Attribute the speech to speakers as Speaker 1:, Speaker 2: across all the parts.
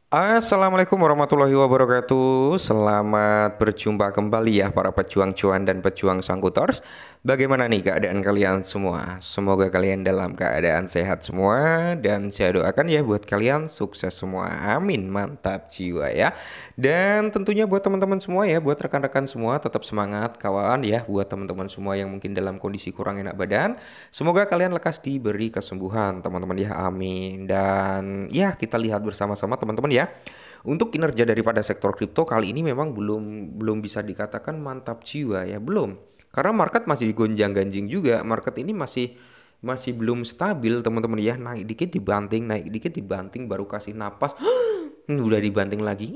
Speaker 1: Assalamualaikum warahmatullahi wabarakatuh. Selamat berjumpa kembali ya para pejuang cuan dan pejuang sangkutors. Bagaimana nih keadaan kalian semua? Semoga kalian dalam keadaan sehat semua dan saya doakan ya buat kalian sukses semua. Amin. Mantap jiwa ya. Dan tentunya buat teman-teman semua ya, buat rekan-rekan semua tetap semangat kawan ya, buat teman-teman semua yang mungkin dalam kondisi kurang enak badan. Semoga kalian lekas diberi kesembuhan teman-teman ya. Amin. Dan ya kita lihat bersama-sama teman-teman ya. Untuk kinerja daripada sektor kripto kali ini memang belum belum bisa dikatakan mantap jiwa ya, belum. Karena market masih gonjang-ganjing juga. Market ini masih masih belum stabil teman-teman ya. Naik dikit dibanting baru kasih napas. Udah dibanting lagi.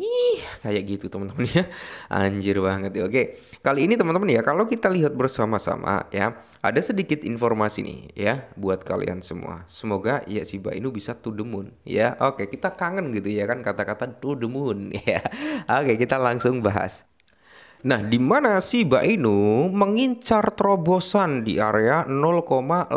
Speaker 1: Kayak gitu teman-teman ya. Anjir banget ya. Oke. Kali ini teman-teman ya, kalau kita lihat bersama-sama ya, ada sedikit informasi nih ya buat kalian semua. Semoga ya Shiba Inu bisa to the moon ya. Oke, kita kangen gitu ya kan kata-kata to the moon ya. Oke, kita langsung bahas. Nah, di mana Shiba Inu mengincar terobosan di area 0,81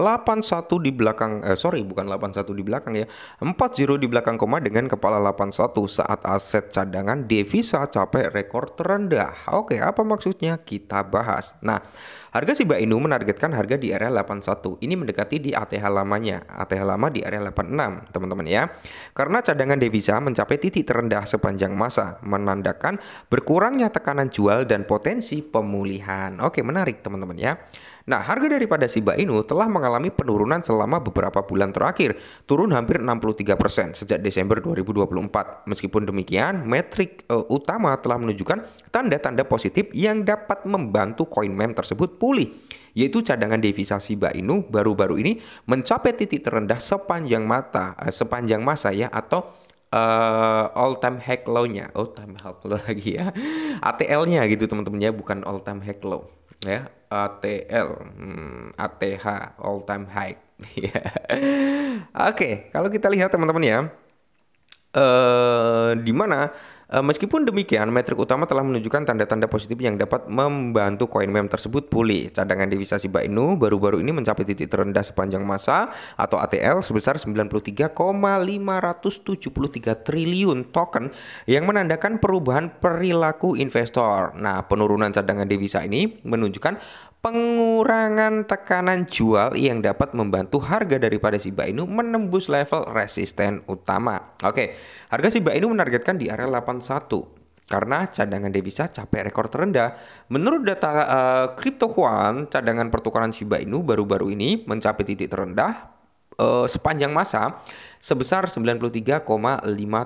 Speaker 1: di belakang, bukan 81 di belakang ya, 40 di belakang koma dengan kepala 81 saat aset cadangan devisa capai rekor terendah. Oke, apa maksudnya? Kita bahas. Nah, harga Shiba Inu menargetkan harga di area 81. Ini mendekati di ATH lamanya. ATH lama di area 86, teman-teman ya. Karena cadangan devisa mencapai titik terendah sepanjang masa, menandakan berkurangnya tekanan jual dan potensi pemulihan. Oke, menarik teman-teman ya. Nah, harga daripada Shiba Inu telah mengalami penurunan selama beberapa bulan terakhir, turun hampir 63% sejak Desember 2024. Meskipun demikian, metrik utama telah menunjukkan tanda-tanda positif yang dapat membantu koin meme tersebut pulih, yaitu cadangan devisa Shiba Inu baru-baru ini mencapai titik terendah sepanjang masa ya, atau all time high low-nya, all time high low lagi ya, ATL-nya gitu teman-teman ya, bukan all time high low ya, ATL, ATH, all time high. Ya. Oke, kalau kita lihat teman-teman ya, di mana meskipun demikian, metrik utama telah menunjukkan tanda-tanda positif yang dapat membantu koin meme tersebut pulih. Cadangan devisa Shiba Inu baru-baru ini mencapai titik terendah sepanjang masa atau ATL sebesar 93,573 triliun token yang menandakan perubahan perilaku investor. Nah, penurunan cadangan devisa ini menunjukkan pengurangan tekanan jual yang dapat membantu harga daripada Shiba Inu menembus level resisten utama. Oke, harga Shiba Inu menargetkan di area 81 karena cadangan devisa capai rekor terendah. Menurut data Crypto One, cadangan pertukaran Shiba Inu baru-baru ini mencapai titik terendah sepanjang masa sebesar 93,5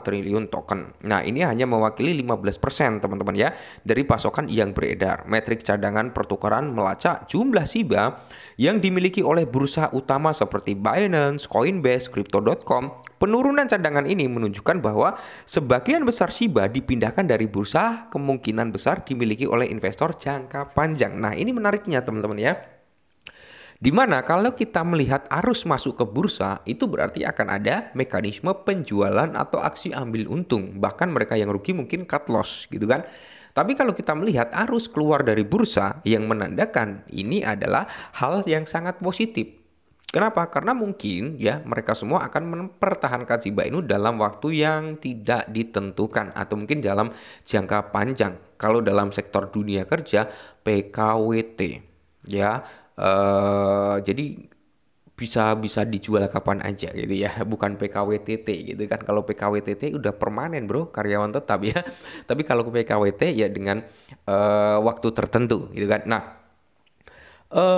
Speaker 1: triliun token. Nah, ini hanya mewakili 15% teman-teman ya dari pasokan yang beredar. Metrik cadangan pertukaran melacak jumlah Shiba yang dimiliki oleh bursa utama seperti Binance, Coinbase, Crypto.com. Penurunan cadangan ini menunjukkan bahwa sebagian besar Shiba dipindahkan dari bursa, kemungkinan besar dimiliki oleh investor jangka panjang. Nah, ini menariknya teman-teman ya. Dimana kalau kita melihat arus masuk ke bursa, itu berarti akan ada mekanisme penjualan atau aksi ambil untung. Bahkan mereka yang rugi mungkin cut loss gitu kan. Tapi kalau kita melihat arus keluar dari bursa yang menandakan ini adalah hal yang sangat positif. Kenapa? Karena mungkin ya mereka semua akan mempertahankan Shiba Inu dalam waktu yang tidak ditentukan atau mungkin dalam jangka panjang. Kalau dalam sektor dunia kerja PKWT ya, jadi bisa bisa dijual kapan aja gitu ya, bukan PKWTT gitu kan. Kalau PKWTT udah permanen bro, karyawan tetap ya. Tapi kalau PKWT ya dengan waktu tertentu gitu kan. Nah,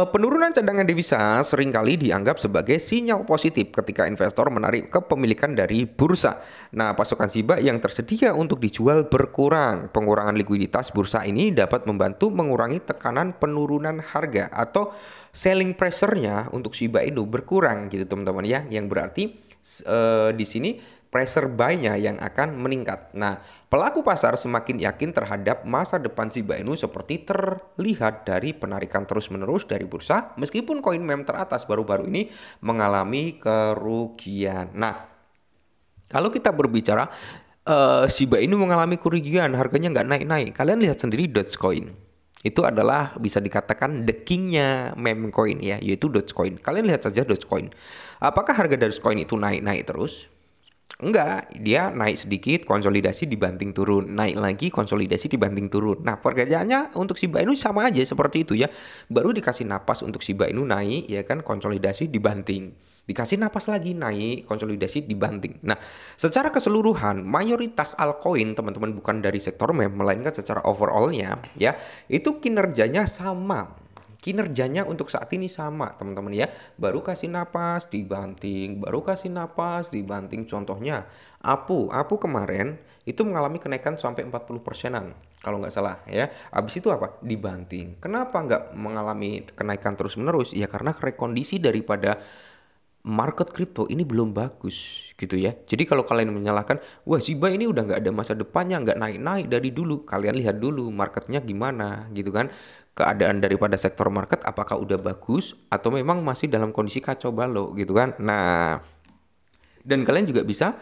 Speaker 1: penurunan cadangan devisa seringkali dianggap sebagai sinyal positif ketika investor menarik kepemilikan dari bursa. Nah, pasokan Shiba yang tersedia untuk dijual berkurang. Pengurangan likuiditas bursa ini dapat membantu mengurangi tekanan penurunan harga atau selling pressure-nya untuk Shiba Inu berkurang gitu teman-teman ya. Yang berarti di sini pressure buy-nya yang akan meningkat. Nah, pelaku pasar semakin yakin terhadap masa depan Shiba Inu seperti terlihat dari penarikan terus-menerus dari bursa, meskipun koin meme teratas baru-baru ini mengalami kerugian. Nah, kalau kita berbicara Shiba Inu mengalami kerugian, harganya nggak naik-naik. Kalian lihat sendiri Dogecoin. Itu adalah bisa dikatakan the king-nya meme coin ya, yaitu Dogecoin. Kalian lihat saja Dogecoin. Apakah harga Dogecoin itu naik-naik terus? Enggak, dia naik sedikit, konsolidasi dibanting turun, naik lagi, konsolidasi dibanting turun. Nah, perbedaannya untuk Shiba Inu sama aja seperti itu ya. Baru dikasih napas untuk Shiba Inu naik, ya kan, konsolidasi dibanting. Dikasih napas lagi naik, konsolidasi dibanting. Nah, secara keseluruhan, mayoritas altcoin teman-teman bukan dari sektor meme, melainkan secara overallnya ya, itu kinerjanya sama. Kinerjanya untuk saat ini sama teman-teman ya, baru kasih napas dibanting, baru kasih napas dibanting. Contohnya Apu kemarin itu mengalami kenaikan sampai 40%-an kalau nggak salah ya. Habis itu apa, dibanting. Kenapa nggak mengalami kenaikan terus menerus ya? Karena rekondisi daripada market kripto ini belum bagus gitu ya. Jadi kalau kalian menyalahkan, wah Shiba ini udah nggak ada masa depannya, nggak naik-naik dari dulu. Kalian lihat dulu marketnya gimana gitu kan. Keadaan daripada sektor market apakah udah bagus atau memang masih dalam kondisi kacau balau gitu kan. Nah, dan kalian juga bisa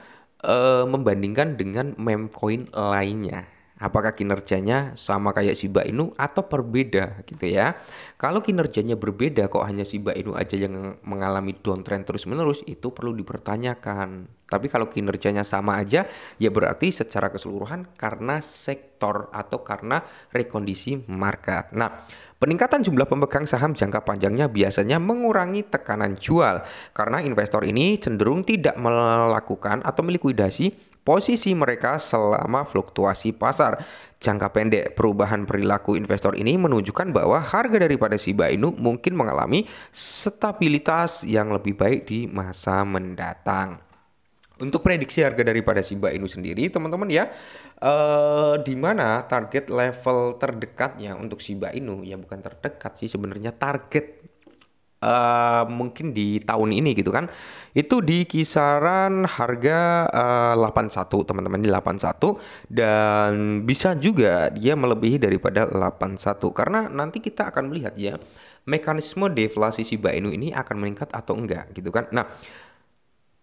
Speaker 1: membandingkan dengan meme coin lainnya. Apakah kinerjanya sama kayak Shiba Inu atau berbeda gitu ya. Kalau kinerjanya berbeda kok hanya Shiba Inu aja yang mengalami downtrend terus-menerus, itu perlu dipertanyakan. Tapi kalau kinerjanya sama aja, ya berarti secara keseluruhan karena sektor atau karena rekondisi market. Nah, peningkatan jumlah pemegang saham jangka panjangnya biasanya mengurangi tekanan jual karena investor ini cenderung tidak melakukan atau melikuidasi posisi mereka selama fluktuasi pasar. Jangka pendek, perubahan perilaku investor ini menunjukkan bahwa harga daripada Shiba Inu mungkin mengalami stabilitas yang lebih baik di masa mendatang. Untuk prediksi harga daripada Shiba Inu sendiri, teman-teman ya, di mana target level terdekatnya untuk Shiba Inu, ya bukan terdekat sih sebenarnya, target mungkin di tahun ini gitu kan, itu di kisaran harga 81 teman-teman, di 81, dan bisa juga dia melebihi daripada 81 karena nanti kita akan melihat ya mekanisme deflasi Shiba Inu ini akan meningkat atau enggak gitu kan. Nah,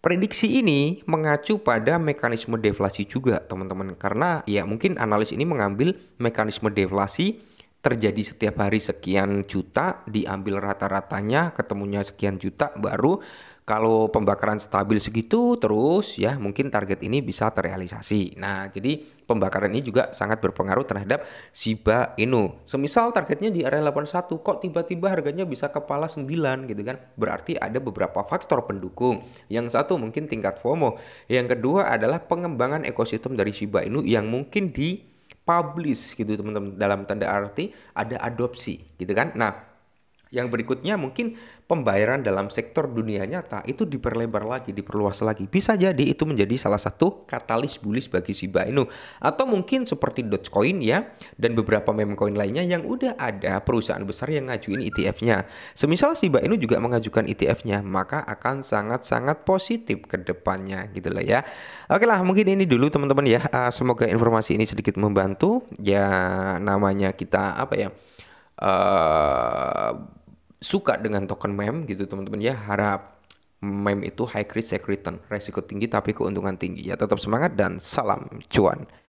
Speaker 1: prediksi ini mengacu pada mekanisme deflasi juga teman-teman, karena ya mungkin analis ini mengambil mekanisme deflasi terjadi setiap hari sekian juta, diambil rata-ratanya ketemunya sekian juta, baru kalau pembakaran stabil segitu terus ya mungkin target ini bisa terrealisasi. Nah, jadi pembakaran ini juga sangat berpengaruh terhadap Shiba Inu. Semisal targetnya di area 81, kok tiba-tiba harganya bisa kepala 9 gitu kan. Berarti ada beberapa faktor pendukung. Yang satu mungkin tingkat FOMO. Yang kedua adalah pengembangan ekosistem dari Shiba Inu yang mungkin dipublish gitu teman-teman. Dalam tanda arti ada adopsi gitu kan. Nah, yang berikutnya mungkin pembayaran dalam sektor dunia nyata itu diperlebar lagi, diperluas lagi. Bisa jadi itu menjadi salah satu katalis bullish bagi Shiba Inu. Atau mungkin seperti Dogecoin ya, dan beberapa meme coin lainnya yang udah ada perusahaan besar yang ngajuin ETF-nya. Semisal Shiba Inu juga mengajukan ETF-nya, maka akan sangat-sangat positif ke depannya gitu lah ya. Oke lah, mungkin ini dulu teman-teman ya. Semoga informasi ini sedikit membantu. Ya namanya kita apa ya, suka dengan token meme gitu teman-teman ya, harap meme itu high risk high return, resiko tinggi tapi keuntungan tinggi ya. Tetap semangat dan salam cuan.